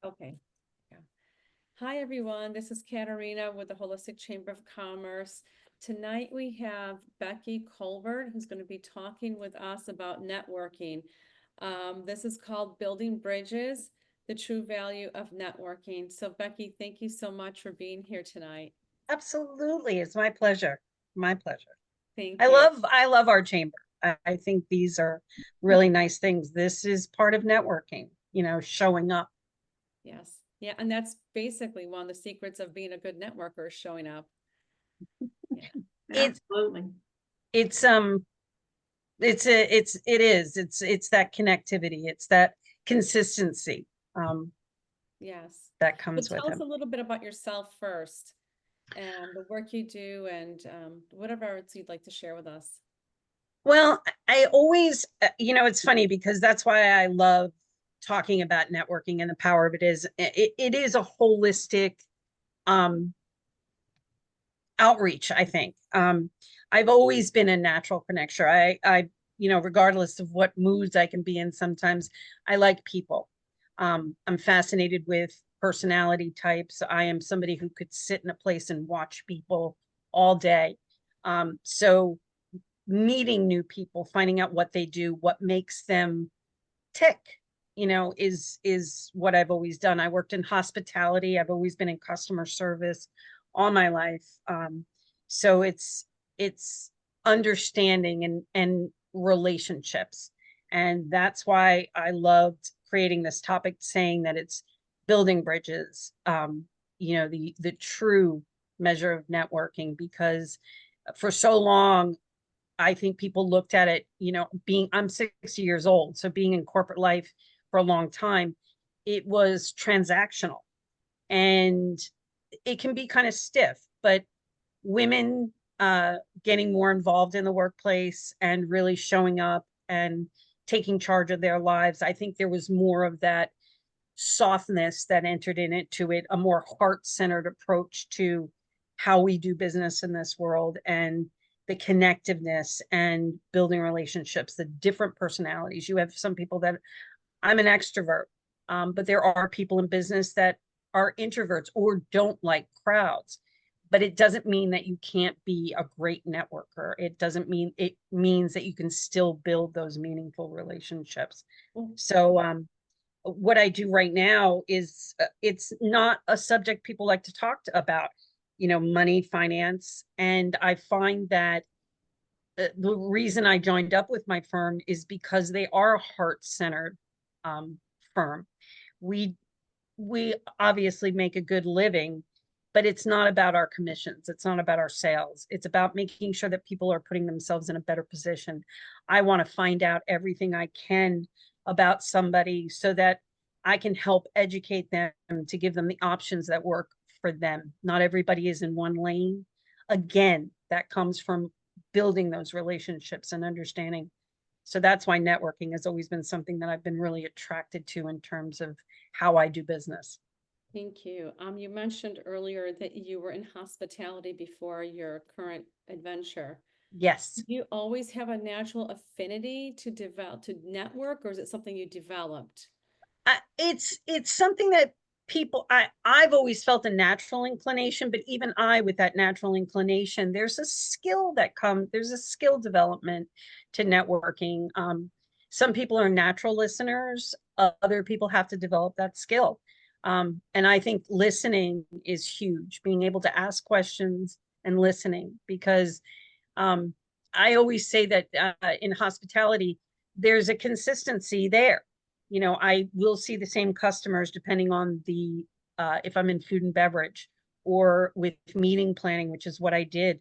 Okay. Yeah. Hi, everyone. This is Katarina with the Holistic Chamber of Commerce. Tonight we have Becky Colbert, who's going to be talking with us about networking. This is called Building Bridges, the True Value of Networking. So, Becky, thank you so much for being here tonight. Absolutely. It's my pleasure. My pleasure. Thank I you. love I love our chamber. I think these are really nice things. This is part of networking, showing up. Yes. Yeah. And that's basically one of the secrets of being a good networker is showing up. Yeah. It's Absolutely. it's it's that connectivity. It's that consistency um Yes. that But comes with tell us him. a little bit about yourself first and the work you do and whatever else you'd like to share with us. Well, I always, it's funny because that's why I love talking about networking and the power of it is a holistic um outreach, I think. I've always been a natural connector. Regardless of what moods I can be in, sometimes I like people. I'm fascinated with personality types. I am somebody who could sit in a place and watch people all day. So meeting new people, finding out what they do, what makes them tick, is what I've always done. I worked in hospitality. I've always been in customer service all my life. So it's understanding and relationships. And that's why I loved creating this topic, saying that it's building bridges, the true measure of networking, because for so long I think people looked at it, I'm 60 years old, so being in corporate life for a long time, it was transactional and it can be kind of stiff, but women getting more involved in the workplace and really showing up and taking charge of their lives, I think there was more of that softness that entered into it, a more heart-centered approach to how we do business in this world, and the connectiveness and building relationships, the different personalities. You have some people that, I'm an extrovert, but there are people in business that are introverts or don't like crowds. But it doesn't mean that you can't be a great networker. It means that you can still build those meaningful relationships. Well, So what I do right now is it's not a subject people like to about, money, finance. And I find that the reason I joined up with my firm is because they are a heart-centered firm. We we obviously make a good living, but it's not about our commissions. It's not about our sales. It's about making sure that people are putting themselves in a better position. I want to find out everything I can about somebody so that I can help educate them to give them the options that work for them. Not everybody is in one lane. Again, that comes from building those relationships and understanding. So that's why networking has always been something that I've been really attracted to in terms of how I do business. thank you. You mentioned earlier that you were in hospitality before your current adventure. Yes. Do you always have a natural affinity to develop, to network, or is it something you developed? It's something that I've always felt a natural inclination, but even I, with that natural inclination, there's a skill development to networking. Some people are natural listeners, other people have to develop that skill. And I think listening is huge, being able to ask questions and listening, because um, I always say that in hospitality, there's a consistency there. I will see the same customers depending on if I'm in food and beverage or with meeting planning, which is what I did.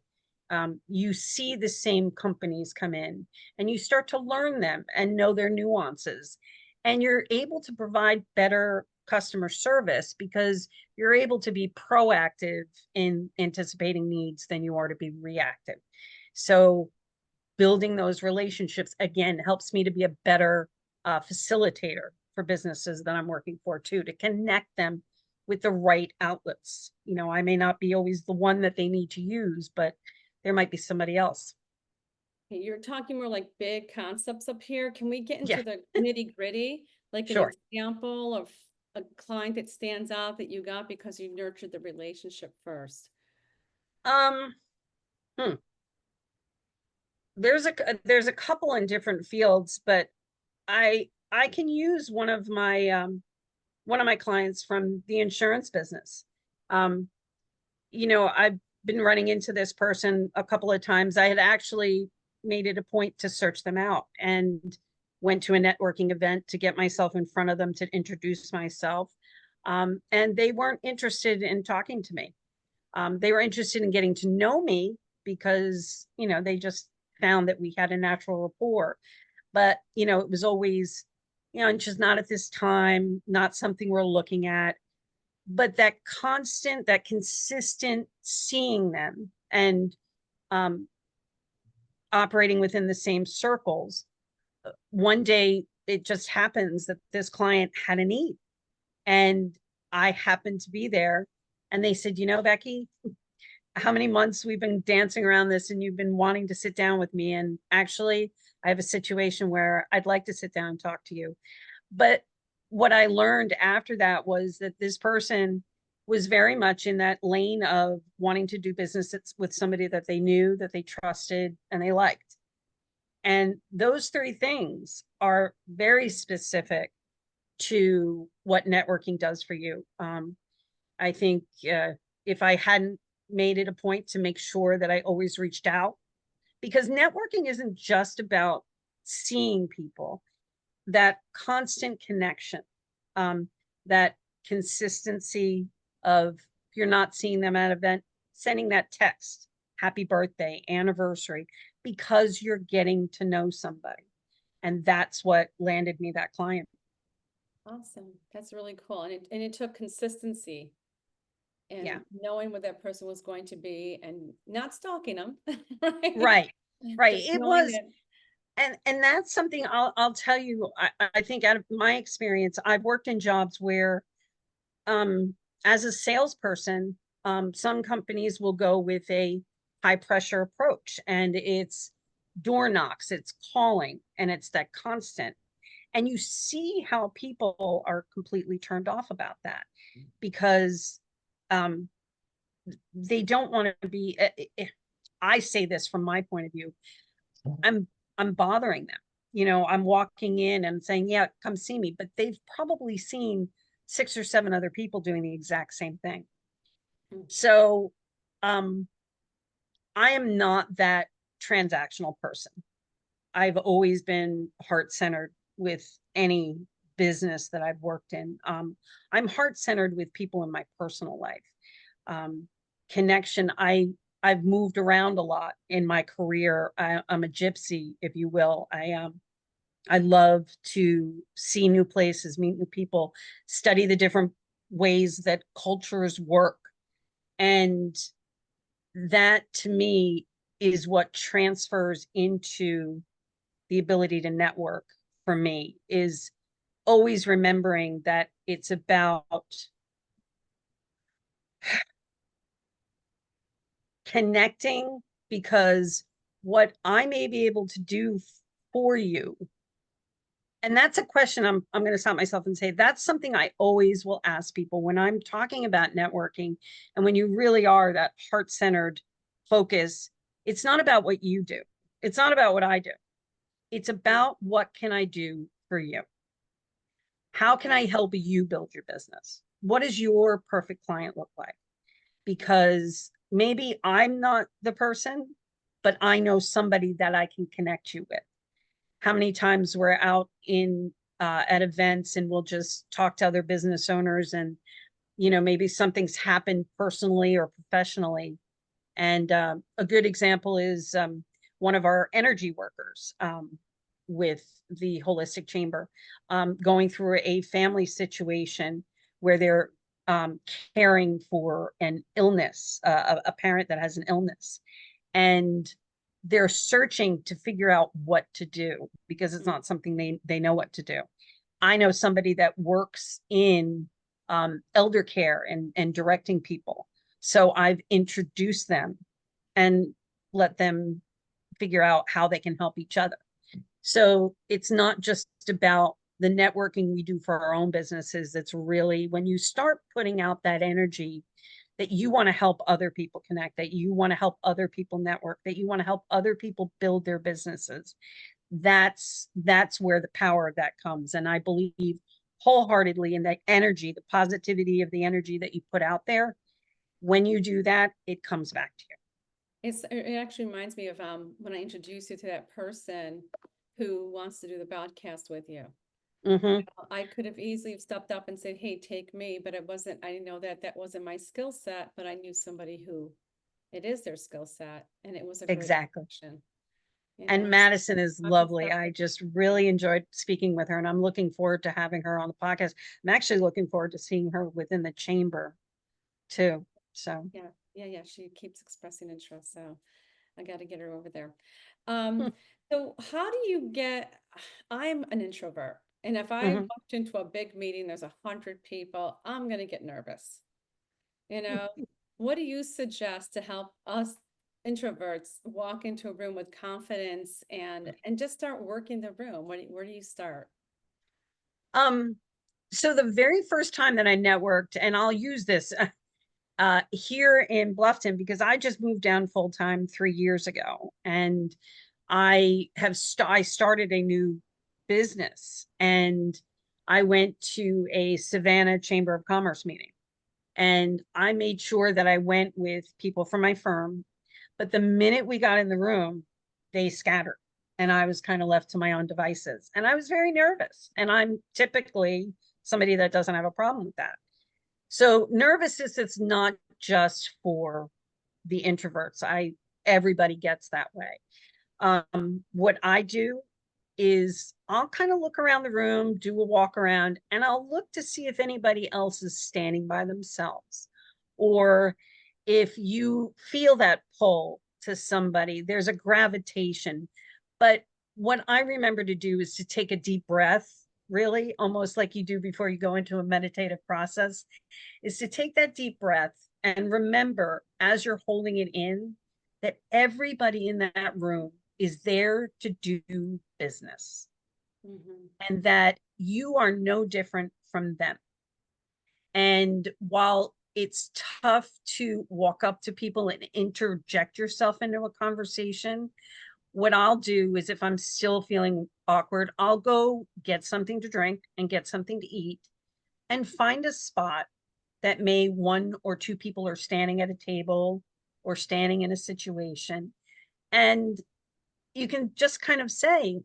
You see the same companies come in and you start to learn them and know their nuances. And you're able to provide better customer service because you're able to be proactive in anticipating needs than you are to be reactive. So building those relationships again helps me to be a better facilitator for businesses that I'm working for too, to connect them with the right outlets. I may not be always the one that they need to use, but there might be somebody else. Okay, you're talking more like big concepts up here. Can we get into Yeah, the nitty gritty, like an sure. example of a client that stands out that you got because you nurtured the relationship first? Um, hmm. There's a couple in different fields, but I can use one of my clients from the insurance business. Um, I've been running into this person a couple of times. I had actually made it a point to search them out and went to a networking event to get myself in front of them to introduce myself. And they weren't interested in talking to me. They were interested in getting to know me because, they just found that we had a natural rapport. But, it was always, and just not at this time, not something we're looking at. But that constant, that consistent seeing them and um, operating within the same circles. One day it just happens that this client had a need and I happened to be there. And they said, Becky, how many months we've been dancing around this and you've been wanting to sit down with me. And actually, I have a situation where I'd like to sit down and talk to you. But what I learned after that was that this person was very much in that lane of wanting to do business with somebody that they knew, that they trusted, and they liked. And those three things are very specific to what networking does for you. I think if I hadn't made it a point to make sure that I always reached out, because networking isn't just about seeing people, that constant connection, that consistency of if you're not seeing them at an event, sending that text, happy birthday, anniversary, because you're getting to know somebody. And that's what landed me that client. Awesome. That's really cool. And it took consistency and Yeah. knowing what that person was going to be and not stalking them, right? Right. Right. Just It knowing was, that. and that's something I'll tell you, I think out of my experience, I've worked in jobs where as a salesperson, some companies will go with a high pressure approach and it's door knocks, it's calling, and it's that constant. And you see how people are completely turned off about that because um, they don't want to be. I say this from my point of view. I'm I'm bothering them. I'm walking in and saying, "Yeah, come see me," but they've probably seen 6 or 7 other people doing the exact same thing. So, um, I am not that transactional person. I've always been heart-centered with any business that I've worked in. I'm heart-centered with people in my personal life. Um, Connection. I've moved around a lot in my career. I'm a gypsy, if you will. I love to see new places, meet new people, study the different ways that cultures work. And that to me is what transfers into the ability to network for me, is always remembering that it's about connecting, because what I may be able to do for you, and that's a question I'm going to stop myself and say that's something I always will ask people when I'm talking about networking. And when you really are that heart-centered focus, it's not about what you do. It's not about what I do. It's about what can I do for you? How can I help you build your business? What does your perfect client look like? Because maybe I'm not the person, but I know somebody that I can connect you with. How many times we're out in at events and we'll just talk to other business owners and maybe something's happened personally or professionally. And a good example is one of our energy workers with the Holistic Chamber going through a family situation where they're um, caring for an illness, a parent that has an illness. And they're searching to figure out what to do because it's not something they know what to do. I know somebody that works in elder care and directing people. So I've introduced them and let them figure out how they can help each other. So it's not just about the networking we do for our own businesses, it's really when you start putting out that energy that you want to help other people connect, that you want to help other people network, that you want to help other people build their businesses. That's where the power of that comes. And I believe wholeheartedly in that energy, the positivity of the energy that you put out there. When you do that, it comes back to It actually reminds me of when I introduced you to that person who wants to do the podcast with you. you. Hmm. I could have easily stepped up and said, hey, take me, but it wasn't, I didn't know that that wasn't my skill set, but I knew somebody who it is their skill set, and it was a great Exactly. connection. You And know, Madison is talk and lovely. stuff. I just really enjoyed speaking with her, and I'm looking forward to having her on the podcast. I'm actually looking forward to seeing her within the chamber too. So, Yeah, she keeps expressing interest, so I got to get her over there. hmm. So how do you get, I'm an introvert, and if I Hmm. walked into a big meeting, there's 100 people, I'm gonna get nervous. You know, what do you suggest to help us introverts walk into a room with confidence and just start working the room? Where do you start? Um, so the very first time that I networked, and I'll use this here in Bluffton because I just moved down full time 3 years ago, and I started a new business, and I went to a Savannah Chamber of Commerce meeting, and I made sure that I went with people from my firm. But the minute we got in the room, they scattered, and I was kind of left to my own devices. And I was very nervous. And I'm typically somebody that doesn't have a problem with that. So nervousness is not just for the introverts. Everybody gets that way. What I do is I'll kind of look around the room, do a walk around, and I'll look to see if anybody else is standing by themselves. Or if you feel that pull to somebody, there's a gravitation. But what I remember to do is to take a deep breath, really, almost like you do before you go into a meditative process, is to take that deep breath and remember as you're holding it in that everybody in that room is there to do business Mhm. and that you are no different from them. And while it's tough to walk up to people and interject yourself into a conversation, what I'll do is if I'm still feeling awkward, I'll go get something to drink and get something to eat and find a spot that may one or two people are standing at a table or standing in a situation. And you can just kind of say,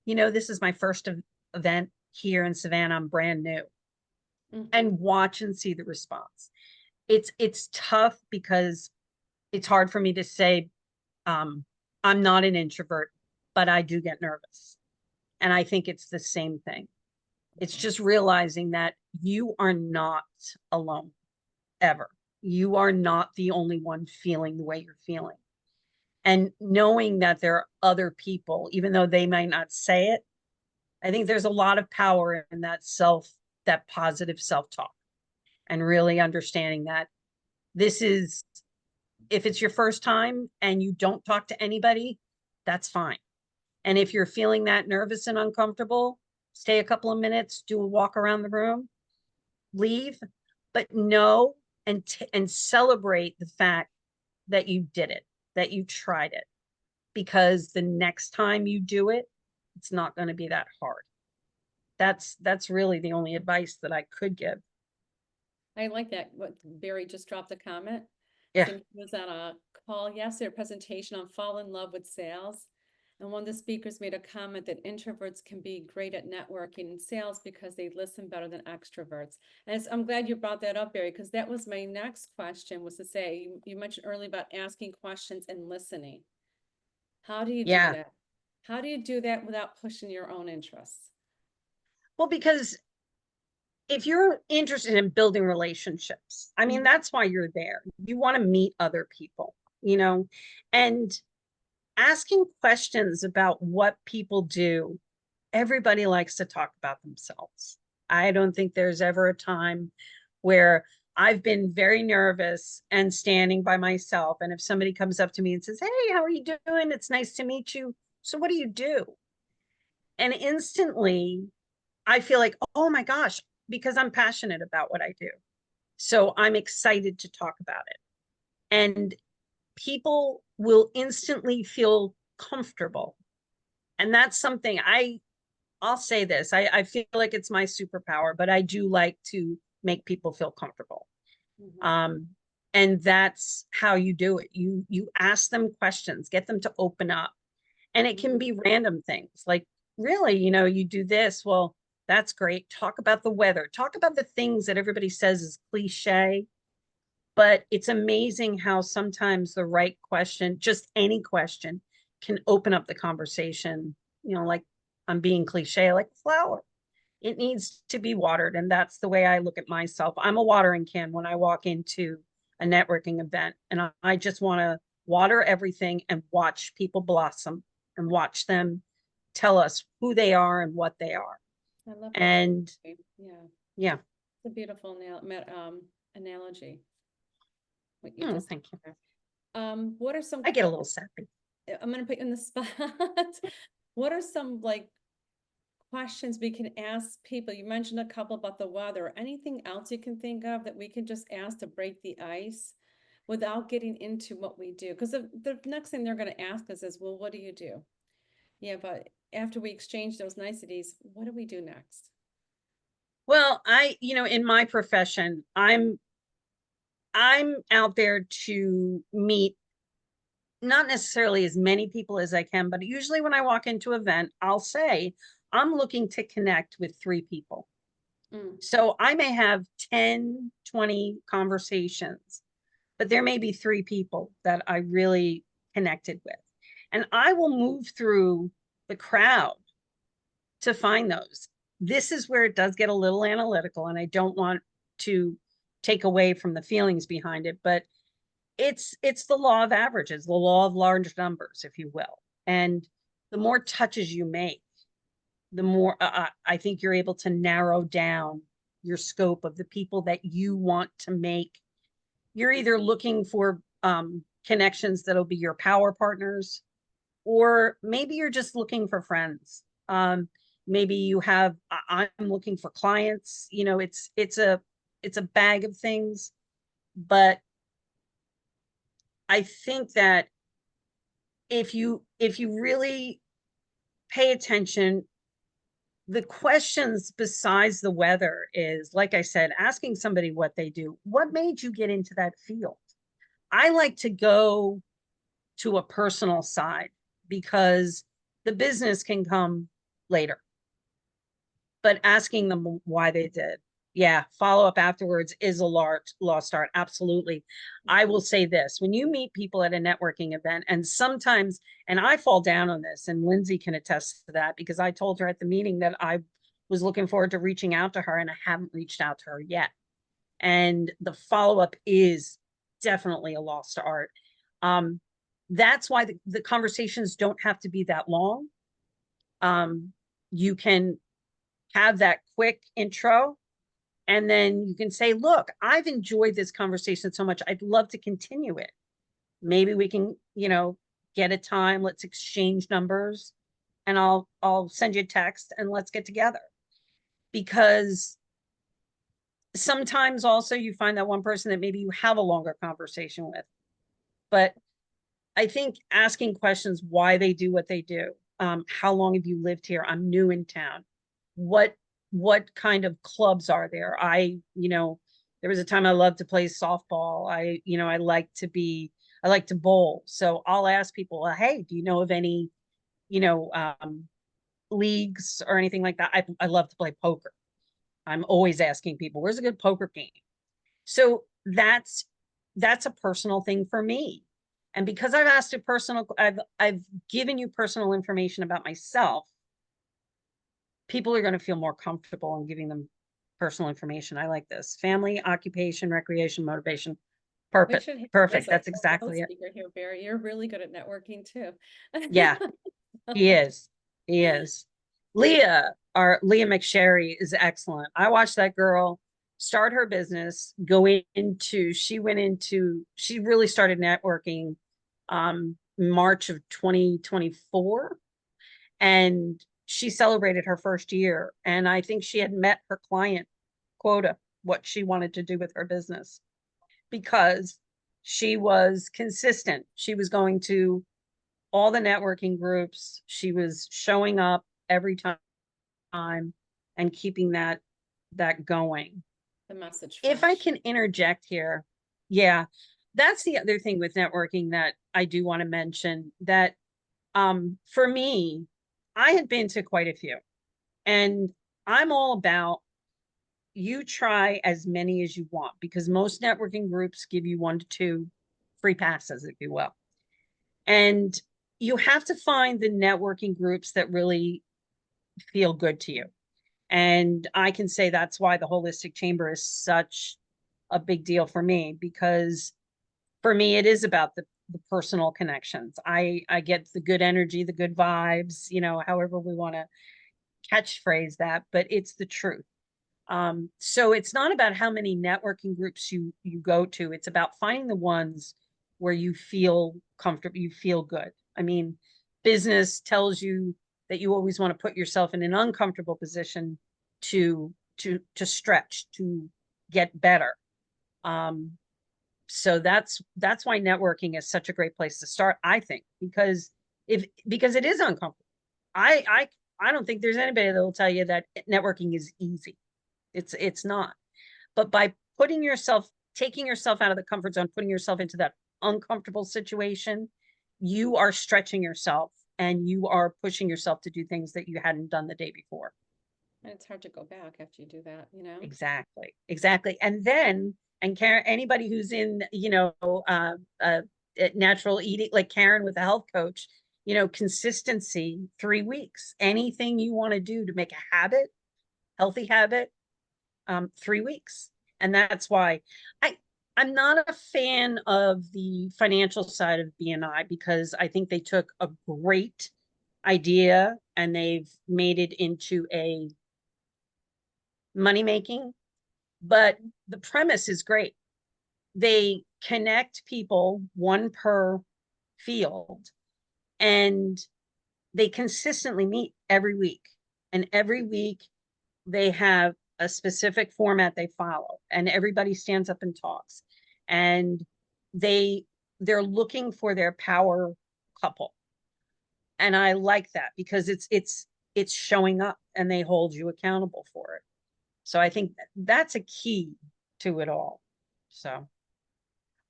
this is my first event here in Savannah. I'm brand new, Mhm. and watch and see the response. It's tough because it's hard for me to say, um, I'm not an introvert, but I do get nervous. And I think it's the same thing. It's just realizing that you are not alone ever. You are not the only one feeling the way you're feeling. And knowing that there are other people, even though they might not say it, I think there's a lot of power in that positive self-talk, and really understanding that this is, if it's your first time and you don't talk to anybody, that's fine. And if you're feeling that nervous and uncomfortable, stay a couple of minutes, do a walk around the room, leave, but know and celebrate the fact that you did it, that you tried it, because the next time you do it, it's not going to be that hard. That's really the only advice that I could give. I like that. What Barry just dropped a comment. Yeah. Saying he was on a call yesterday, a presentation on fall in love with sales. And one of the speakers made a comment that introverts can be great at networking and sales because they listen better than extroverts. And I'm glad you brought that up, Barry, because that was my next question, was to say, you mentioned earlier about asking questions and listening. How do you do Yeah. that? How do you do that without pushing your own interests? Well, because if you're interested in building relationships, I mean, Mhm. that's why you're there. You want to meet other people, and asking questions about what people do. Everybody likes to talk about themselves. I don't think there's ever a time where I've been very nervous and standing by myself. And if somebody comes up to me and says, hey, how are you doing? It's nice to meet you. So what do you do? And instantly I feel like, oh my gosh, because I'm passionate about what I do. So I'm excited to talk about it. And people will instantly feel comfortable. And that's something I'll say this. I feel like it's my superpower, but I do like to make people feel comfortable. Mhm. And that's how you do it. You ask them questions, get them to open up. And it can be random things like, really, you do this. Well, that's great. Talk about the weather. Talk about the things that everybody says is cliche. But it's amazing how sometimes the right question, just any question, can open up the conversation. Like I'm being cliche, like a flower. It needs to be watered. And that's the way I look at myself. I'm a watering can when I walk into a networking event, and I just want to water everything and watch people blossom and watch them tell us who they are and what they are. I love that. And Yeah, yeah, it's a beautiful analogy, what you oh, just thank you. said. What are some, I get a little sappy. I'm gonna put you in the spot. What are some like questions we can ask people? You mentioned a couple about the weather. Anything else you can think of that we can just ask to break the ice without getting into what we do? Because the next thing they're going to ask us is, well, what do you do? Yeah, but after we exchange those niceties, what do we do next? Well, in my profession, I'm out there to meet not necessarily as many people as I can, but usually when I walk into an event, I'll say, I'm looking to connect with 3 people. Mm, So I may have 10, 20 conversations, but there may be 3 people that I really connected with. And I will move through the crowd to find those. This is where it does get a little analytical, and I don't want to take away from the feelings behind it, but it's the law of averages, the law of large numbers, if you will. And the more touches you make, the more I think you're able to narrow down your scope of the people that you want to make. You're either looking for connections that'll be your power partners, or maybe you're just looking for friends. Maybe you have, I'm looking for clients. It's a bag of things, but I think that if you really pay attention, the questions besides the weather is, like I said, asking somebody what they do. What made you get into that field? I like to go to a personal side because the business can come later, but asking them why they did. Yeah, follow up afterwards is a lost art. Absolutely. I will say this, when you meet people at a networking event, and sometimes, and I fall down on this, and Lindsay can attest to that because I told her at the meeting that I was looking forward to reaching out to her, and I haven't reached out to her yet. And the follow up is definitely a lost art. Um, that's why the conversations don't have to be that long. You can have that quick intro, and then you can say, look, I've enjoyed this conversation so much. I'd love to continue it. Maybe we can, get a time, let's exchange numbers, and I'll send you a text and let's get together. Because sometimes also you find that one person that maybe you have a longer conversation with. But I think asking questions, why they do what they do, how long have you lived here? I'm new in town. What what kind of clubs are there? There was a time I loved to play softball. I like to bowl. So I'll ask people, well, hey, do you know of any, you know, um, leagues or anything like that? I love to play poker. I'm always asking people, where's a good poker game? So that's a personal thing for me. And because I've given you personal information about myself, people are going to feel more comfortable in giving them personal information. I like this. Family, occupation, recreation, motivation. we Perfect. should have you as Perfect. a That's exactly it. speaker here, Barry. You're really good at networking too. Yeah, he is. He is. Leah McSherry is excellent. I watched that girl start her business, she really started networking March of 2024. And she celebrated her first year, and I think she had met her client quota, what she wanted to do with her business, because she was consistent. She was going to all the networking groups. She was showing up every time and keeping that going. The message If I fresh. can interject here, yeah, that's the other thing with networking that I do want to mention, that for me, I had been to quite a few, and I'm all about, you try as many as you want, because most networking groups give you 1 to 2 free passes, if you will. And you have to find the networking groups that really feel good to you. And I can say that's why the Holistic Chamber is such a big deal for me, because for me, it is about the personal connections. I get the good energy, the good vibes, however we want to catchphrase that, but it's the truth. So it's not about how many networking groups you go to. It's about finding the ones where you feel comfortable, you feel good. I mean, business tells you that you always want to put yourself in an uncomfortable position to stretch, to get better. So that's why networking is such a great place to start, I think, because it is uncomfortable. I don't think there's anybody that will tell you that networking is easy. It's not. But by taking yourself out of the comfort zone, putting yourself into that uncomfortable situation, you are stretching yourself and you are pushing yourself to do things that you hadn't done the day before. And it's hard to go back after you do that, you know? Exactly. Exactly. And then, and Karen, anybody who's in, natural eating, like Karen with a health coach, consistency, 3 weeks, anything you want to do to make a habit, healthy habit, 3 weeks. And that's why I'm not a fan of the financial side of BNI, because I think they took a great idea and they've made it into a money making, but the premise is great. They connect people, one per field, and they consistently meet every week. And every week they have a specific format they follow, and everybody stands up and talks. And they're looking for their power couple. And I like that, because it's showing up and they hold you accountable for it. So I think that's a key to it all. So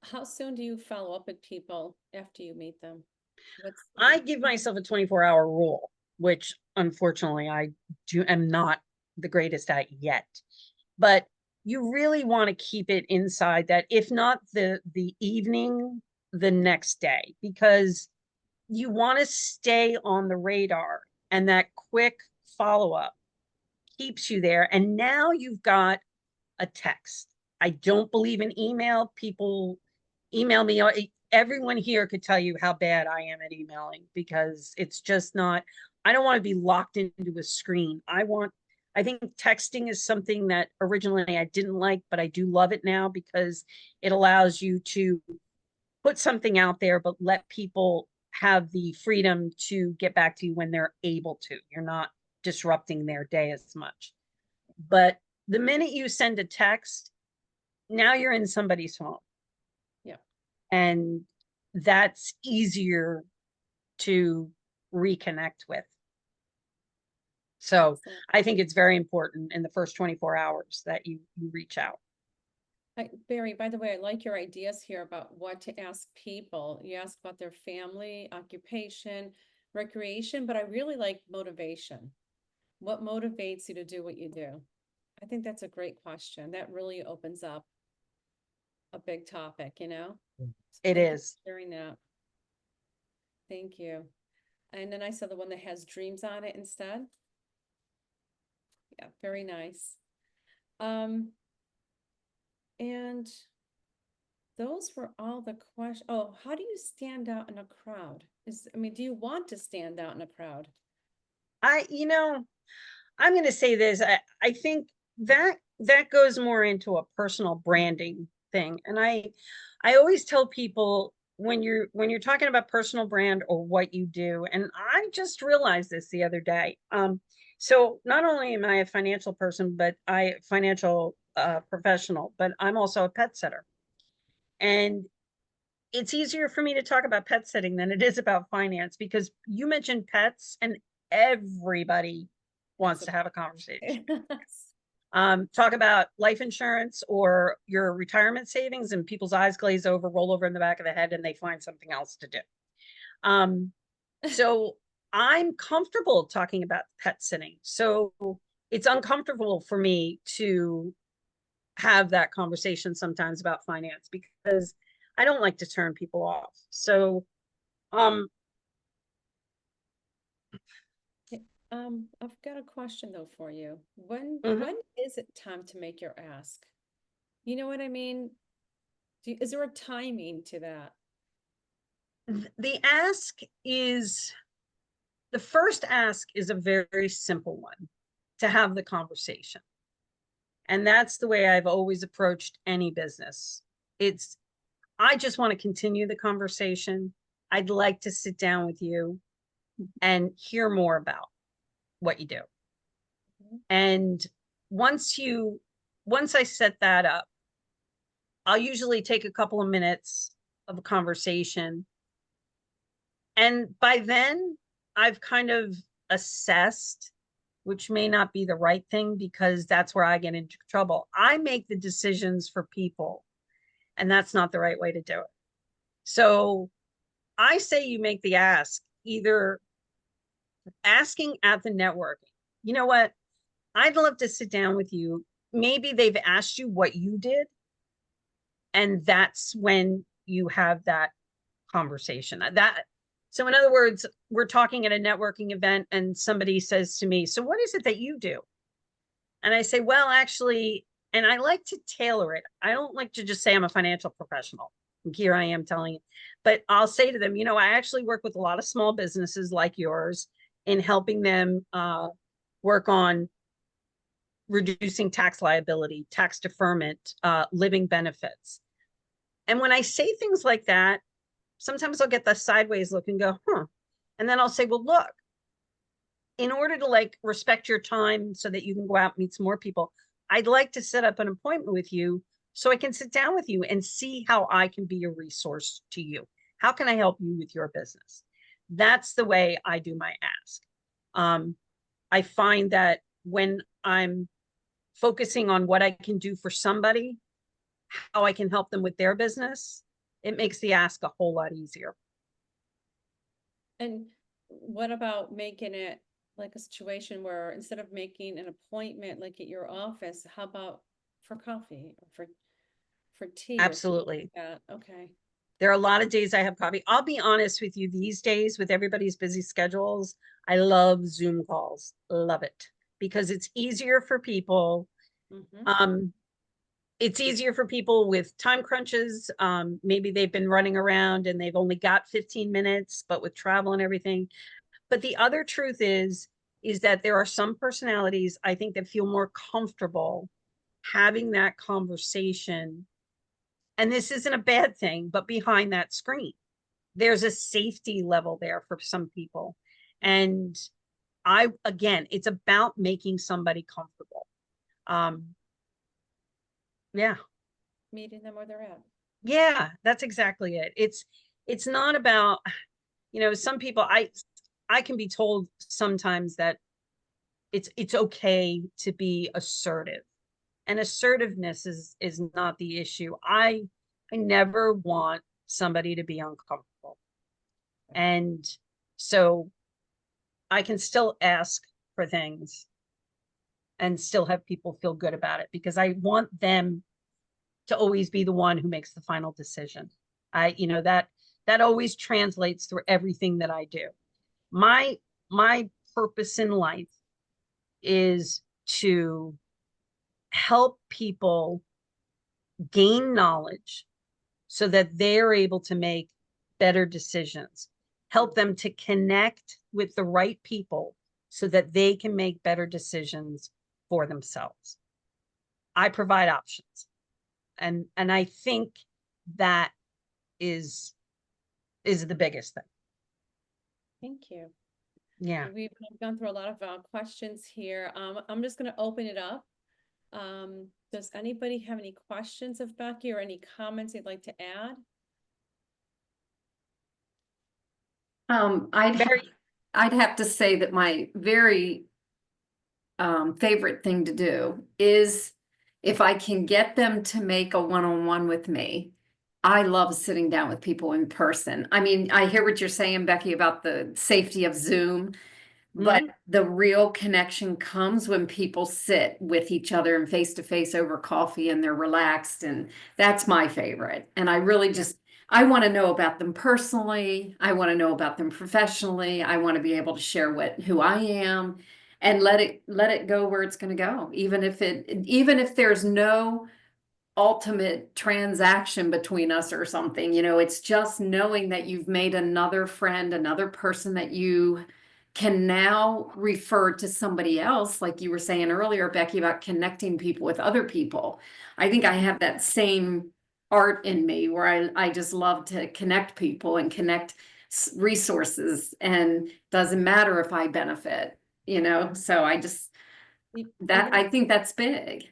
How soon do you follow up with people after you meet them? What's I give myself a 24-hour rule, which unfortunately am not the greatest at yet. But you really want to keep it inside that, if not the evening, the next day, because you want to stay on the radar, and that quick follow-up keeps you there. And now you've got a text. I don't believe in email. People email me. Everyone here could tell you how bad I am at emailing, because it's just not, I don't want to be locked into a screen. I think texting is something that originally I didn't like, but I do love it now, because it allows you to put something out there, but let people have the freedom to get back to you when they're able to. You're not disrupting their day as much. But the minute you send a text, now you're in somebody's phone. Yeah. And that's easier to reconnect with. So Excellent. I think it's very important in the first 24 hours that you reach out. Barry, by the way, I like your ideas here about what to ask people. You ask about their family, occupation, recreation, but I really like motivation. What motivates you to do what you do? I think that's a great question. That really opens up a big topic, you know? So It thank you is. for sharing that. Thank you. And then I saw the one that has dreams on it instead. Yeah, very nice. And those were all the questions. Oh, how do you stand out in a crowd? Do you want to stand out in a crowd? I'm going to say this. I think that goes more into a personal branding thing. And I always tell people, when you're talking about personal brand or what you do, and I just realized this the other day. So not only am I a financial person, but I financial professional, but I'm also a pet sitter. And it's easier for me to talk about pet sitting than it is about finance because you mentioned pets and everybody wants to have a conversation. Talk about life insurance or your retirement savings and people's eyes glaze over, roll over in the back of the head, and they find something else to do. So I'm comfortable talking about pet sitting. So it's uncomfortable for me to have that conversation sometimes about finance because I don't like to turn people off. So, I've got a question though for you. When mhm. when is it time to make your ask? You know what I mean? Is there a timing to that? The ask is the first ask is a very simple one to have the conversation. And that's the way I've always approached any business. It's, I just want to continue the conversation. I'd like to sit down with you and hear more about what you do. Mhm. And once you, once I set that up, I'll usually take a couple of minutes of a conversation. And by then, I've kind of assessed, which may not be the right thing because that's where I get into trouble. I make the decisions for people, and that's not the right way to do it. So I say you make the ask, either asking at the networking. You know what? I'd love to sit down with you. Maybe they've asked you what you did, and that's when you have that conversation. That so in other words, we're talking at a networking event and somebody says to me, "So what is it that you do?" And I say, "Well, actually," and I like to tailor it. I don't like to just say I'm a financial professional. And here I am telling you, but I'll say to them, you know, I actually work with a lot of small businesses like yours in helping them work on reducing tax liability, tax deferment, living benefits. And when I say things like that, sometimes I'll get the sideways look and go, huh. And then I'll say, well, look, in order to like respect your time so that you can go out and meet some more people, I'd like to set up an appointment with you so I can sit down with you and see how I can be a resource to you. How can I help you with your business? That's the way I do my ask. I find that when I'm focusing on what I can do for somebody, how I can help them with their business, it makes the ask a whole lot easier. And what about making it like a situation where instead of making an appointment like at your office, how about for coffee or for tea or something Absolutely. like that? Okay. There are a lot of days I have coffee. I'll be honest with you, these days with everybody's busy schedules, I love Zoom calls. Love it because it's easier for people. Mm-hmm. Um, it's easier for people with time crunches. Maybe they've been running around and they've only got 15 minutes, but with travel and everything. But the other truth is that there are some personalities I think that feel more comfortable having that conversation. And this isn't a bad thing, but behind that screen, there's a safety level there for some people. And again, it's about making somebody comfortable. Um, yeah. Meeting them where they're at. Yeah, that's exactly it. It's not about, you know, some people I can be told sometimes that it's okay to be assertive. And assertiveness is not the issue. I never want somebody to be uncomfortable. And so I can still ask for things and still have people feel good about it because I want them to always be the one who makes the final decision. You know, that always translates through everything that I do. My my purpose in life is to help people gain knowledge so that they're able to make better decisions, help them to connect with the right people so that they can make better decisions for themselves. I provide options. And I think that is is the biggest thing. Thank you. Yeah. We've gone through a lot of questions here. I'm just gonna open it up. Does anybody have any questions of Becky or any comments they'd like to add? I'd have to say that my very favorite thing to do is if I can get them to make a one-on-one with me. I love sitting down with people in person. I mean, I hear what you're saying, Becky, about the safety of Zoom, but the real connection comes when people sit with each other and face to face over coffee and they're relaxed, and that's my favorite. And I really I want to know about them personally. I want to know about them professionally. I want to be able to share who I am and let it go where it's going to go, even if there's no ultimate transaction between us or something. It's just knowing that you've made another friend, another person that you can now refer to somebody else, like you were saying earlier, Becky, about connecting people with other people. I think I have that same art in me where I just love to connect people and connect resources, and doesn't matter if I benefit, so I think that's big.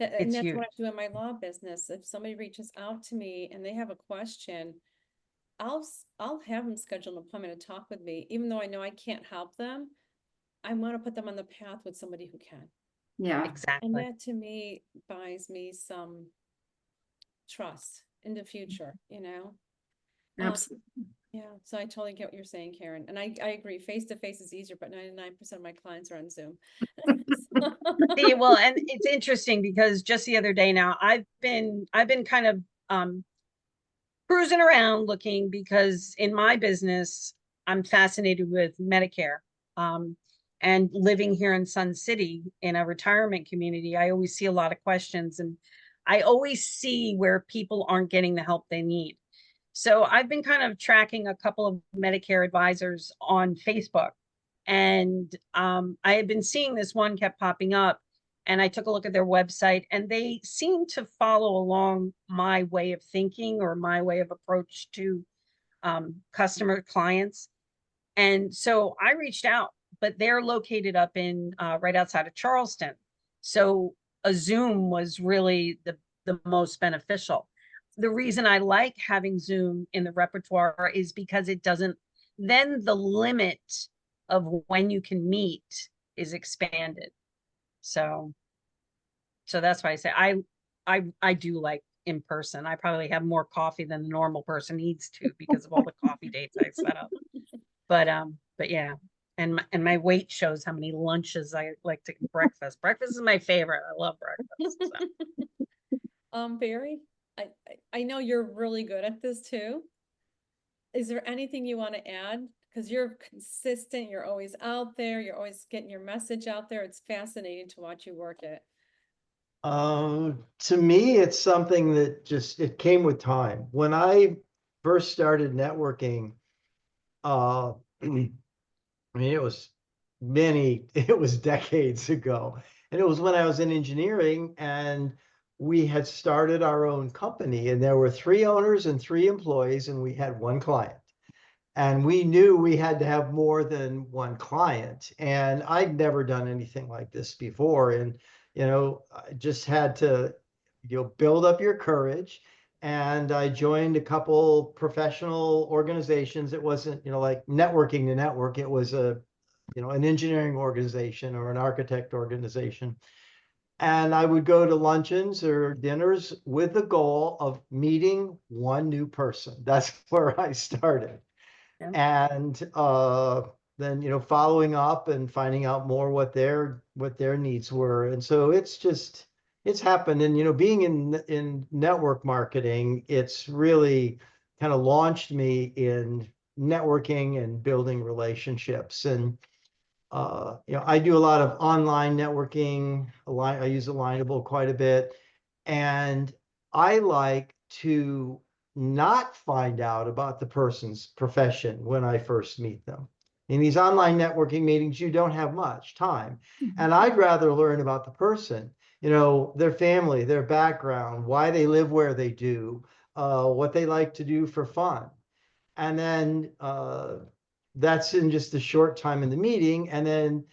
And It's that's huge. what I do in my law business. If somebody reaches out to me and they have a question, I'll have them schedule an appointment to talk with me, even though I know I can't help them. I want to put them on the path with somebody who can. Yeah, And Exactly. that to me buys me some trust in the future, absolutely. Yeah, so I totally get what you're saying, Karen. And I agree, face to face is easier, but 99% of my clients are on Zoom. See, well, and it's interesting because just the other day now, I've been kind of cruising around looking, because in my business, I'm fascinated with Medicare. And living here in Sun City in a retirement community, I always see a lot of questions, and I always see where people aren't getting the help they need. So I've been kind of tracking a couple of Medicare advisors on Facebook, and I had been seeing this one kept popping up, and I took a look at their website, and they seem to follow along my way of thinking or my way of approach to customer clients. And so I reached out, but they're located up in right outside of Charleston. So a Zoom was really the most beneficial. The reason I like having Zoom in the repertoire is because it doesn't, then the limit of when you can meet is expanded. So that's why I say I do like in person. I probably have more coffee than the normal person needs to because of all the coffee dates I set up. But yeah. And my weight shows how many lunches I like to breakfast. Breakfast is my favorite. I love breakfast. So. Barry, I know you're really good at this too. Is there anything you want to add? Because you're consistent, you're always out there, you're always getting your message out there. It's fascinating to watch you work it. To me, it's something that it came with time. When I first started networking, I mean, it was decades ago. And it was when I was in engineering, and we had started our own company, and there were 3 owners and 3 employees, and we had 1 client. And we knew we had to have more than 1 client. And I'd never done anything like this before. And, I just had to, build up your courage. And I joined a couple professional organizations. It wasn't, like networking to network. It was an engineering organization or an architect organization. And I would go to luncheons or dinners with the goal of meeting 1 new person. That's where I started. Yeah. And then, following up and finding out more what their needs were. And so it's happened. And, being in network marketing, it's really kind of launched me in networking and building relationships. And I do a lot of online networking. I use Alignable quite a bit. And I like to not find out about the person's profession when I first meet them. In these online networking meetings, you don't have much time. And I'd rather learn about the person, their family, their background, why they live where they do, what they like to do for fun. And then that's in just a short time in the meeting. And then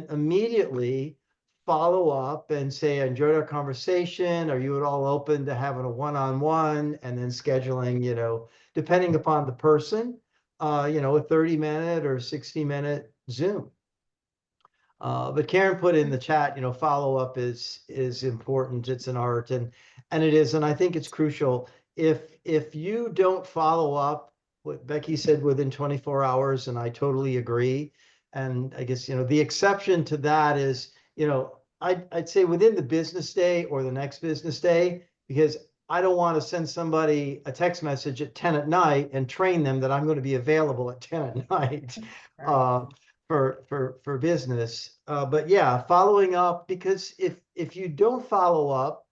immediately follow up and say, I enjoyed our conversation. Are you at all open to having a one-on-one? And then scheduling, depending upon the person, a 30-minute or 60-minute Zoom. But Karen put in the chat, follow up is important. It's an art, and it is, and I think it's crucial. If you don't follow up, what Becky said, within 24 hours, and I totally agree. And I guess the exception to that is, I'd say within the business day or the next business day, because I don't want to send somebody a text message at 10 at night and train them that I'm going to be available at 10 at night. For business. But yeah, following up, because if you don't follow up,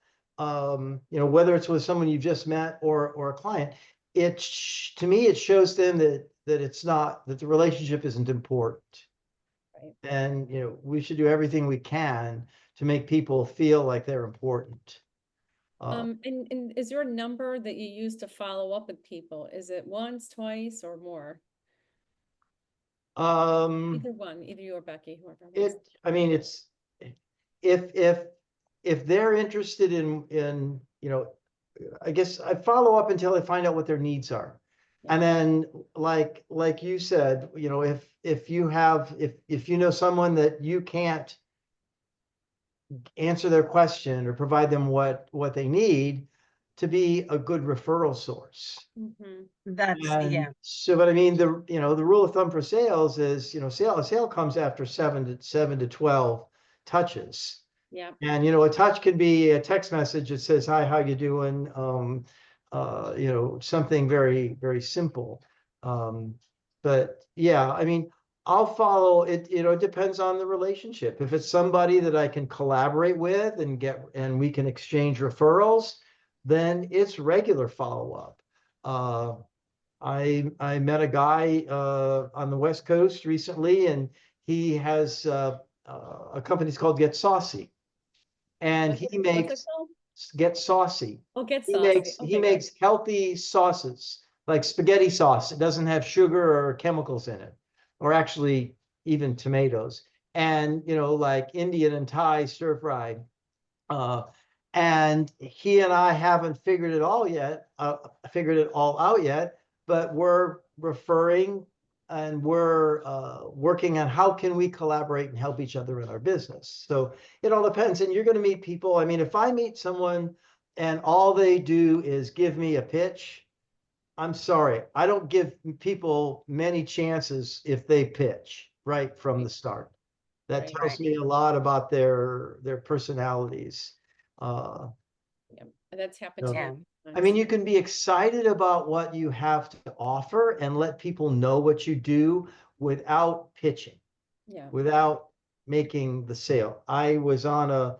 whether it's with someone you've just met or a client, to me, it shows them that the relationship isn't important. Right. And, we should do everything we can to make people feel like they're important. And is there a number that you use to follow up with people? Is it once, twice, or more? Either one, either you or Becky, whoever wants. It's if they're interested in, I guess I follow up until I find out what their needs are. And then like you said, if you know someone that you can't answer their question or provide them what they need, to be a good referral source. That's, And yeah. so, but the rule of thumb for sales is, a sale comes after 7 to 12 touches. Yeah. And, a touch can be a text message that says, hi, how you doing? Something very, very simple. But yeah, I'll follow it. It depends on the relationship. If it's somebody that I can collaborate with and we can exchange referrals, then it's regular follow-up. I met a guy on the West Coast recently, and he has a company's called Get Saucy, and What's he it makes called? Get Saucy. Oh, Get He Saucy. makes Okay, good. healthy sauces, like spaghetti sauce. It doesn't have sugar or chemicals in it, or actually even tomatoes. And like Indian and Thai stir fry. And he and I haven't figured it all out yet, but we're referring and we're working on how can we collaborate and help each other in our business. So it all depends. And you're going to meet people. If I meet someone and all they do is give me a pitch, I'm sorry, I don't give people many chances if they pitch right from the start. That Right. tells me a lot about their personalities. Yeah, that's happened to Yeah. me. You can be excited about what you have to offer and let people know what you do without pitching, Yeah. without making the sale. I was on a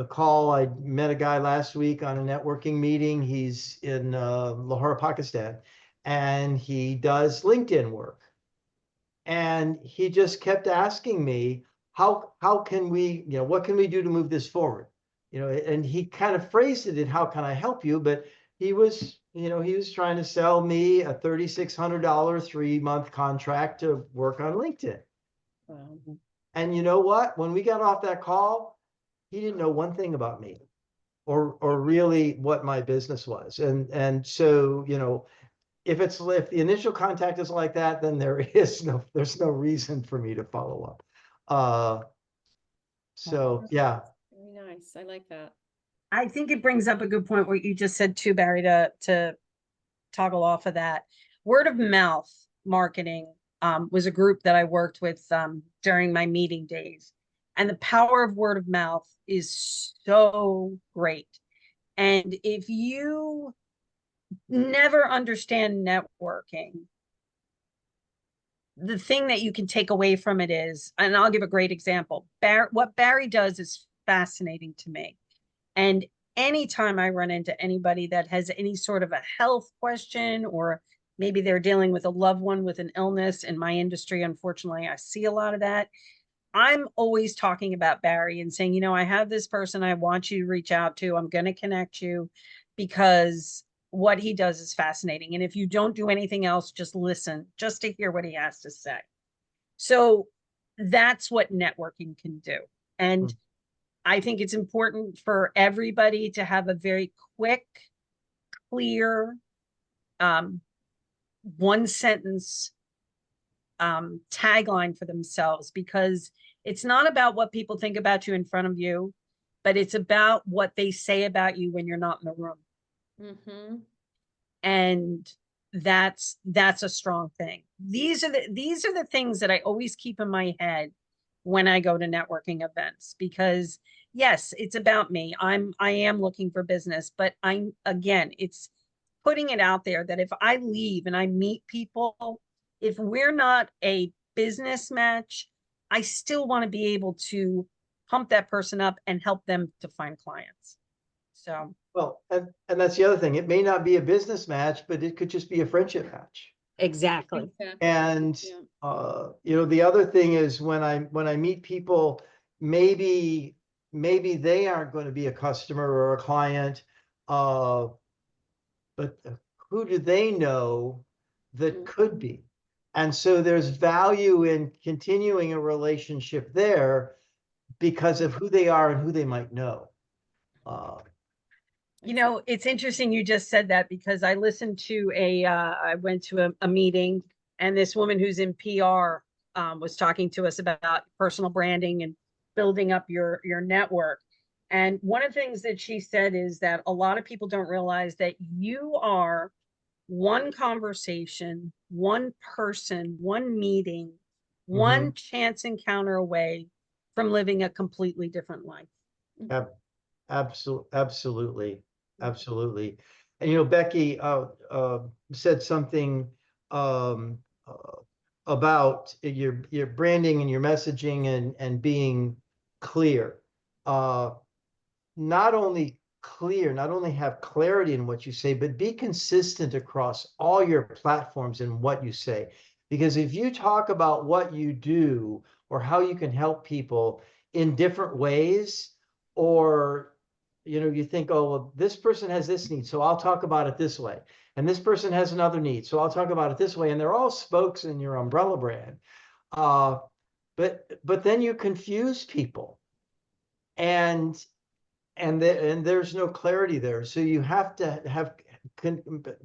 call. I met a guy last week on a networking meeting. He's in Lahore, Pakistan, and he does LinkedIn work. And he just kept asking me, how can we, what can we do to move this forward? And he kind of phrased it in, how can I help you? But he was trying to sell me a $3,600 3-month contract to work on LinkedIn. Wow. And you know what? When we got off that call, he didn't know one thing about me or really what my business was. And so, if the initial contact is like that, then there's no reason for me to follow up. So yeah. Very nice. I like that. I think it brings up a good point what you just said too, Barry, to toggle off of that. Word of mouth marketing was a group that I worked with during my meeting days. And the power of word of mouth is so great. And if you never understand networking, the thing that you can take away from it is, and I'll give a great example. What Barry does is fascinating to me. And anytime I run into anybody that has any sort of a health question, or maybe they're dealing with a loved one with an illness, in my industry, unfortunately, I see a lot of that. I'm always talking about Barry and saying, I have this person I want you to reach out to. I'm going to connect you because what he does is fascinating. And if you don't do anything else, just listen, just to hear what he has to say. So that's what networking can do. And Mm. I think it's important for everybody to have a very quick, clear, one sentence tagline for themselves, because it's not about what people think about you in front of you, but it's about what they say about you when you're not in the room. Mm-hmm. And that's a strong thing. These are the things that I always keep in my head when I go to networking events, because yes, it's about me. I am looking for business, but again, it's putting it out there that if I leave and I meet people, if we're not a business match, I still want to be able to pump that person up and help them to find clients. So Well, and that's the other thing. It may not be a business match, but it could just be a friendship match. exactly. Exactly. And Yeah. the other thing is when I meet people, maybe they aren't going to be a customer or a client, but who do they know that could be? And so there's value in continuing a relationship there because of who they are and who they might know. You know, it's interesting you just said that, because I listened to I went to a meeting, and this woman who's in PR was talking to us about personal branding and building up your network. And one of the things that she said is that a lot of people don't realize that you are one conversation, one person, one meeting, one chance encounter away from living a completely different life. Ab- Absolutely, absolutely. And Becky said something um, uh, about your branding and your messaging and being clear. Uh, not only clear, not only have clarity in what you say, but be consistent across all your platforms in what you say. Because if you talk about what you do or how you can help people in different ways, or you think, oh, well, this person has this need, so I'll talk about it this way. And this person has another need, so I'll talk about it this way. And they're all spokes in your umbrella brand. But then you confuse people. And there's no clarity there. So you have to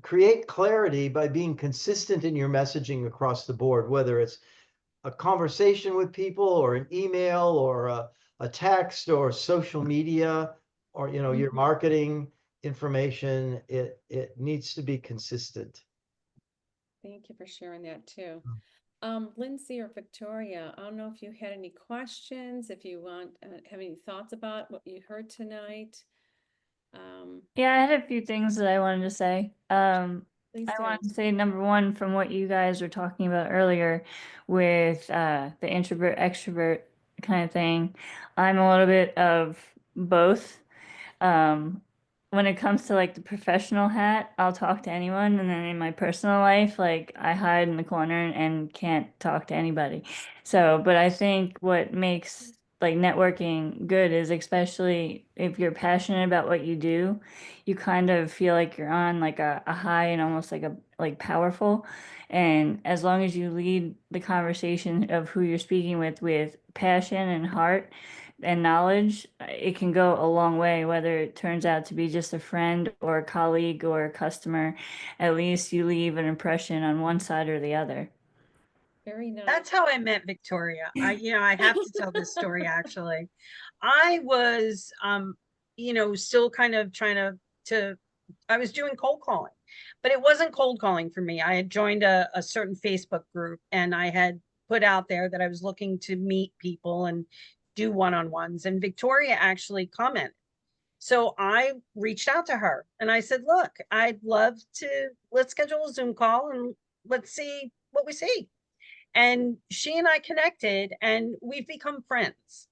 create clarity by being consistent in your messaging across the board, whether it's a conversation with people or an email or a text or social media or your marketing information. It needs to be consistent. Thank you for sharing that too. Lindsay or Victoria, I don't know if you had any questions, if you have any thoughts about what you heard tonight. Yeah, I had a few things that I wanted to say. Please I do. wanted to say, number one, from what you guys were talking about earlier with the introvert extrovert kind of thing, I'm a little bit of both. When it comes to like the professional hat, I'll talk to anyone, and then in my personal life, like I hide in the corner and can't talk to anybody. So, but I think what makes like networking good is, especially if you're passionate about what you do, you kind of feel like you're on like a high and almost like powerful. And as long as you lead the conversation of who you're speaking with passion and heart and knowledge, it can go a long way, whether it turns out to be just a friend or a colleague or a customer. At least you leave an impression on one side or the other. Very nice. That's how I met Victoria. I have to tell this story actually. I was still kind of trying to I was doing cold calling, but it wasn't cold calling for me. I had joined a certain Facebook group, and I had put out there that I was looking to meet people and do one-on-ones, and Victoria actually commented. So I reached out to her and I said, look, let's schedule a Zoom call and let's see what we see. And she and I connected, and we've become friends.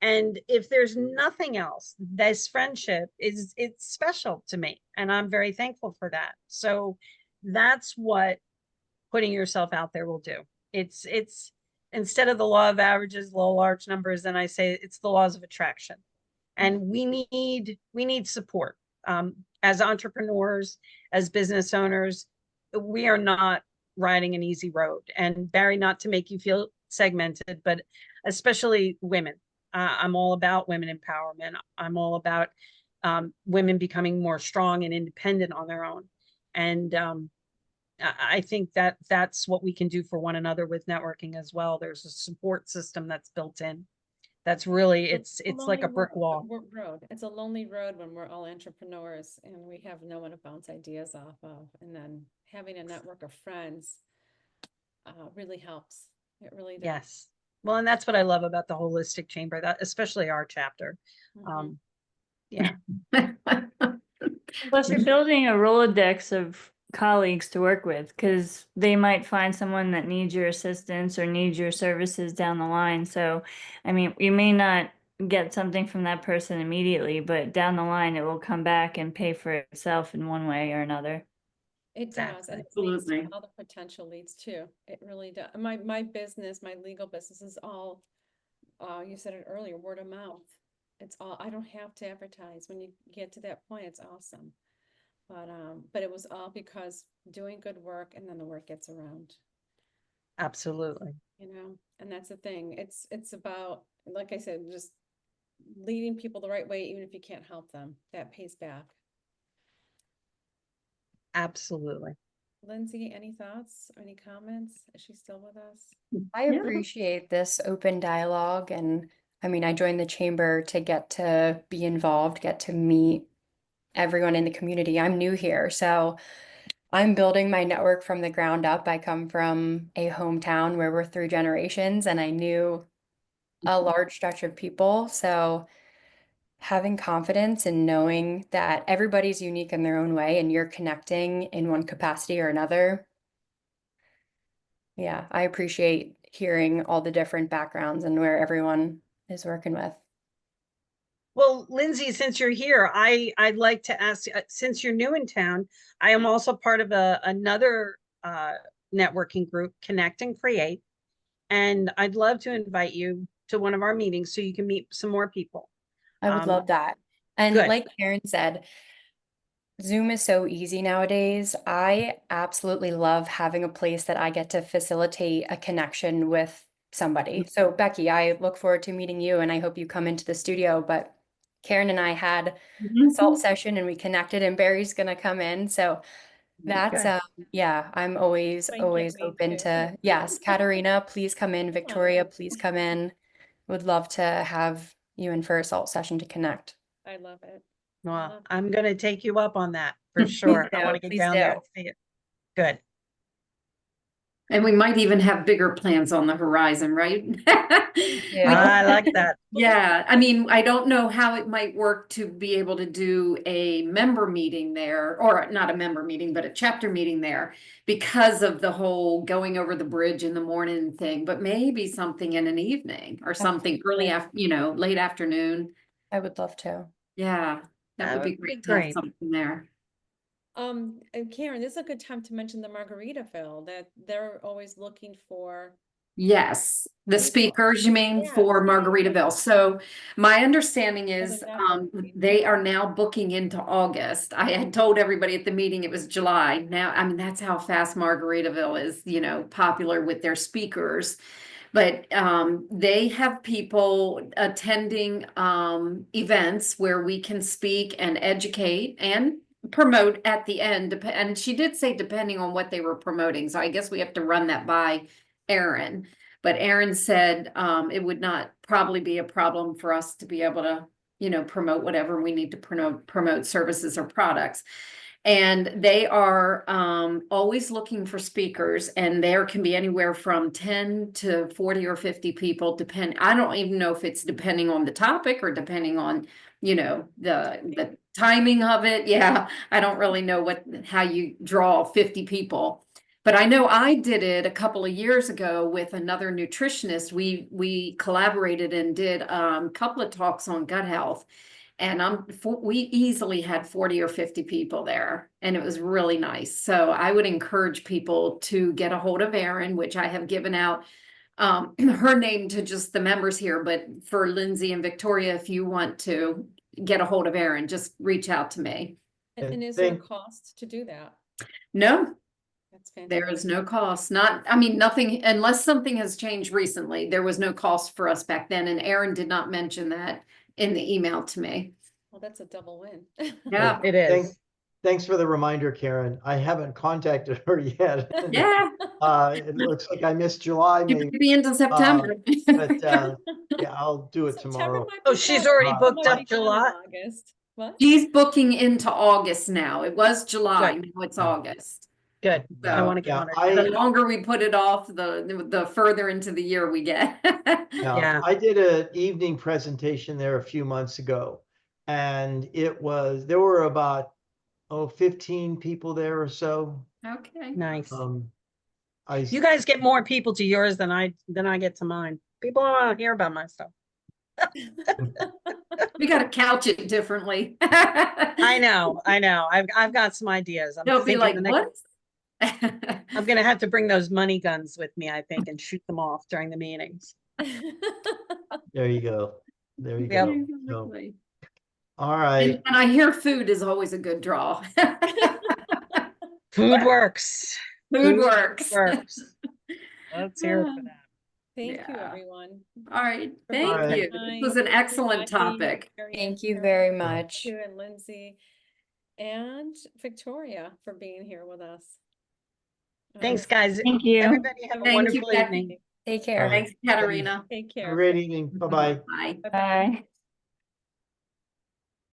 And if there's nothing else, this friendship it's special to me, and I'm very thankful for that. So that's what putting yourself out there will do. It's instead of the law of averages, law of large numbers, then I say it's the laws of attraction. And we need support. As entrepreneurs, as business owners, we are not riding an easy road. And Barry, not to make you feel segmented, but especially women. I'm all about women empowerment. I'm all about women becoming more strong and independent on their own. And I think that that's what we can do for one another with networking as well. There's a support system that's built in. That's really, it's like a brick wall. Road. It's a lonely road when we're all entrepreneurs and we have no one to bounce ideas off of. And then having a network of friends really helps. It really does. Yes. Well, and that's what I love about the Holistic Chamber, that especially our chapter. Mhm. Yeah. Plus, you're building a Rolodex of colleagues to work with because they might find someone that needs your assistance or needs your services down the line. So, I mean, you may not get something from that person immediately, but down the line, it will come back and pay for itself in one way or another. It does, and Exactly. it leads to Absolutely. other potential leads too. It really does. My business, my legal business is all, you said it earlier, word of mouth. It's all, I don't have to advertise. When you get to that point, it's awesome. But it was all because doing good work and then the word gets around, Absolutely. and that's the thing. It's about, like I said, just leading people the right way, even if you can't help them, that pays back. Absolutely. Lindsay, any thoughts, any comments? Is she still with us? I Yeah. appreciate this open dialogue, and I mean, I joined the chamber to get to be involved, get to meet everyone in the community. I'm new here, so I'm building my network from the ground up. I come from a hometown where we're 3 generations, and I knew a large stretch of people. So having confidence in knowing that everybody's unique in their own way and you're connecting in one capacity or another. Yeah, I appreciate hearing all the different backgrounds and where everyone is working with. Well, Lindsay, since you're here, I'd like to ask, since you're new in town, I am also part of another networking group, Connect and Create. And I'd love to invite you to one of our meetings so you can meet some more people. I would love that. And good. like Karen said, Zoom is so easy nowadays. I absolutely love having a place that I get to facilitate a connection with somebody. So Becky, I look forward to meeting you and I hope you come into the studio. But Karen and I had a salt session and we connected, and Barry's gonna come in. So that's Good. yeah, I'm always Thank you, me open too. to, yes, Katarina, please come in. Victoria, please come in. Would love to have you in for a salt session to connect. I love it. Well, Love it. I'm going to take you up on that for sure. I do, want to get please down there do. and see it. Good. And we might even have bigger plans on the horizon, right? I like that. Yeah, I mean, I don't know how it might work to be able to do a member meeting there, or not a member meeting, but a chapter meeting there because of the whole going over the bridge in the morning thing, but maybe something in an evening or something early after, late afternoon. I would love to. Yeah, that would be great to have something there. And Karen, this is a good time to mention the Margaritaville, that they're always looking for. Yes, the People. speakers, you mean, Yeah, for speakers. Margaritaville. So my understanding is they're not booking. they are now booking into August. I had told everybody at the meeting it was July. Now, I mean, that's how fast Margaritaville is, popular with their speakers. But they have people attending events where we can speak and educate and promote at the end. And she did say depending on what they were promoting. So I guess we have to run that by Erin. But Erin said it would not probably be a problem for us to be able to, promote whatever we need to promote services or products. And they are always looking for speakers, and there can be anywhere from 10 to 40 or 50 people, I don't even know if it's depending on the topic or depending on, the timing of it. Yeah, I don't really know how you draw 50 people. But I know I did it a couple of years ago with another nutritionist. We collaborated and did a couple of talks on gut health. And we easily had 40 or 50 people there, and it was really nice. So I would encourage people to get a hold of Erin, which I have given out her name to just the members here. But for Lindsay and Victoria, if you want to, get a hold of Aaron, just reach out to me. And And is there a thank- cost to do that? No, That's there is fantastic. no cost. Not, I mean, nothing, unless something has changed recently, there was no cost for us back then. And Aaron did not mention that in the email to me. Well, that's a double win. Yeah. It Thank- is. Thanks for the reminder, Karen. I haven't contacted her yet. Yeah, It looks like I missed July, you maybe, could be into September. but yeah, I'll do it September tomorrow. might Oh, be she's done. already It booked might up be done in July? August. What? She's booking into August now. It was July, Good. now it's Yeah. August. Good. I So, want to get yeah, on I- it. The longer we put it off, the further into the year we get. Yeah. I did an evening presentation there a few months ago. And there were about, 15 people there or so. Okay. Nice. You I, guys get more people to yours than I get to mine. People want to hear about my stuff. We gotta couch it differently. I know. I've got some ideas. I'm They'll be thinking like, the next- what? I'm gonna have to bring those money guns with me, I think, and shoot them off during the meetings. there you go. There you Yep. go. So, Exactly. all right. And I hear food is always a good draw. Food works. Food works. Works. Let's hear it for that. Thank you, Yeah. everyone. All right, for thank All right. you. This was an excellent topic. Thank you very much. You and Lindsay and Victoria for being here with us. Thanks, guys. Thank you. Everybody have a Thank you, wonderful Becky. evening. Take care. All right. Thanks, Katerina. Take Have a care. great evening. Bye-bye. Bye. Bye.